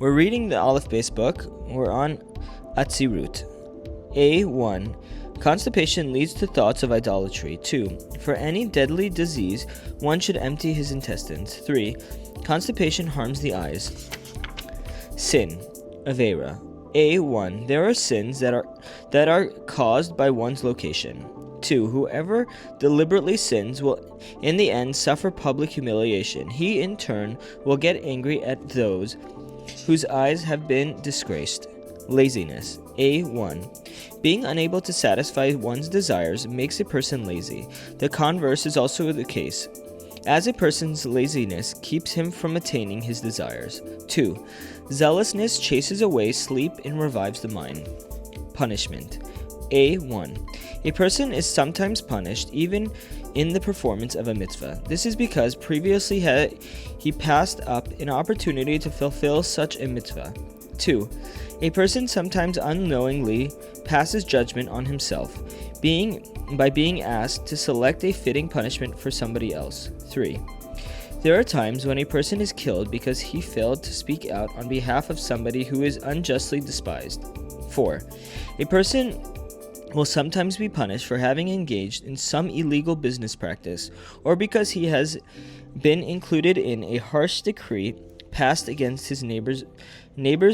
We're reading the Aleph base book. We're on Atzirut. A1. Constipation leads to thoughts of idolatry. 2. For any deadly disease, one should empty his intestines. 3. Constipation harms the eyes. Sin. Avera. A1. There are sins that are caused by one's location. 2. Whoever deliberately sins will in the end suffer public humiliation. He in turn will get angry at those whose eyes have been disgraced. Laziness. A1. Being unable to satisfy one's desires makes a person lazy. The converse is also the case, as a person's laziness keeps him from attaining his desires. 2. Zealousness chases away sleep and revives the mind. Punishment. A1. A person is sometimes punished even in the performance of a mitzvah. This is because previously he passed up an opportunity to fulfill such a mitzvah. 2. A person sometimes unknowingly passes judgment on himself by being asked to select a fitting punishment for somebody else. 3. There are times when a person is killed because he failed to speak out on behalf of somebody who is unjustly despised. 4. A person will sometimes be punished for having engaged in some illegal business practice, or because he has been included in a harsh decree passed against his neighbors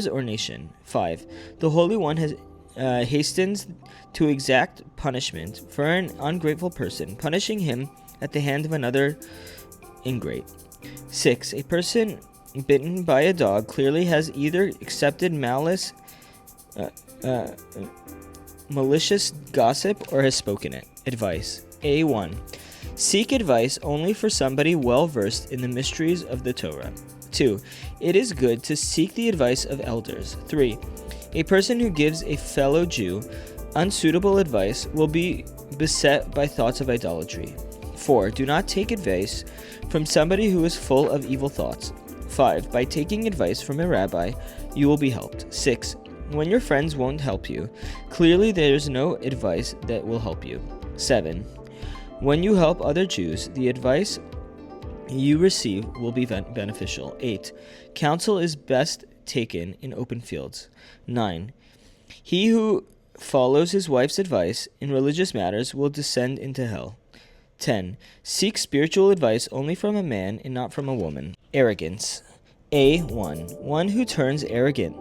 or nation. 5. The Holy One hastens to exact punishment for an ungrateful person, punishing him at the hand of another ingrate. 6. A person bitten by a dog clearly has either accepted malicious gossip or has spoken it. Advice. A1. Seek advice only for somebody well versed in the mysteries of the Torah. 2. It is good to seek the advice of elders. 3. A person who gives a fellow Jew unsuitable advice will be beset by thoughts of idolatry. 4. Do not take advice from somebody who is full of evil thoughts. 5. By taking advice from a rabbi, you will be helped. 6. When your friends won't help you, clearly there is no advice that will help you. 7. When you help other Jews, the advice you receive will be beneficial. 8. Counsel is best taken in open fields. 9. He who follows his wife's advice in religious matters will descend into hell. 10. Seek spiritual advice only from a man and not from a woman. Arrogance. A1. One who turns arrogant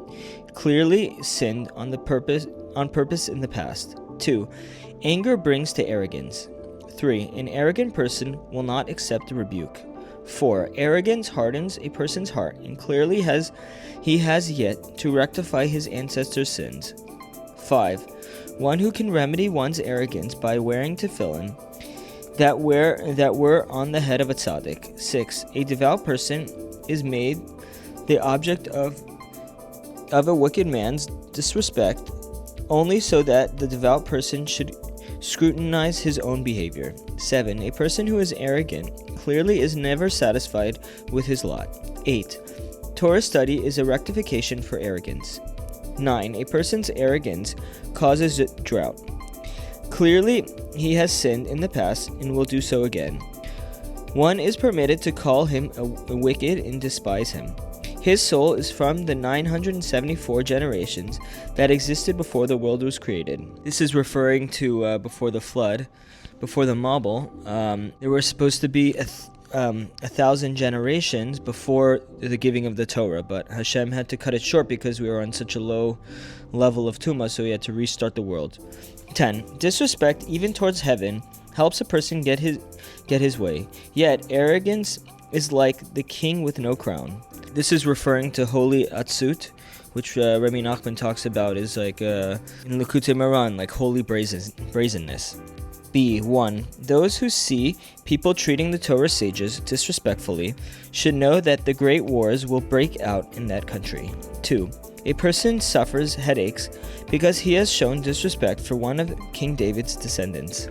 clearly sinned on purpose in the past. 2. Anger brings to arrogance. 3. An arrogant person will not accept a rebuke. 4. Arrogance hardens a person's heart, and clearly he has yet to rectify his ancestors' sins. 5. One who can remedy one's arrogance by wearing tefillin that were on the head of a tzaddik. 6. A devout person is made the object of a wicked man's disrespect only so that the devout person should scrutinize his own behavior. 7. A person who is arrogant clearly is never satisfied with his lot. 8. Torah study is a rectification for arrogance. 9. A person's arrogance causes drought. Clearly, he has sinned in the past and will do so again. One is permitted to call him a wicked and despise him. His soul is from the 974 generations that existed before the world was created. This is referring to before the flood, before the Mabul. There were supposed to be 1,000 generations before the giving of the Torah, but Hashem had to cut it short because we were on such a low level of Tumah, so he had to restart the world. 10. Disrespect, even towards heaven, helps a person get his way. Yet arrogance is like the king with no crown. This is referring to holy atzut, which Rebbe Nachman talks about is like in Likutei Moharan, like holy brazenness. B1. Those who see people treating the Torah sages disrespectfully should know that the great wars will break out in that country. 2. A person suffers headaches because he has shown disrespect for one of King David's descendants.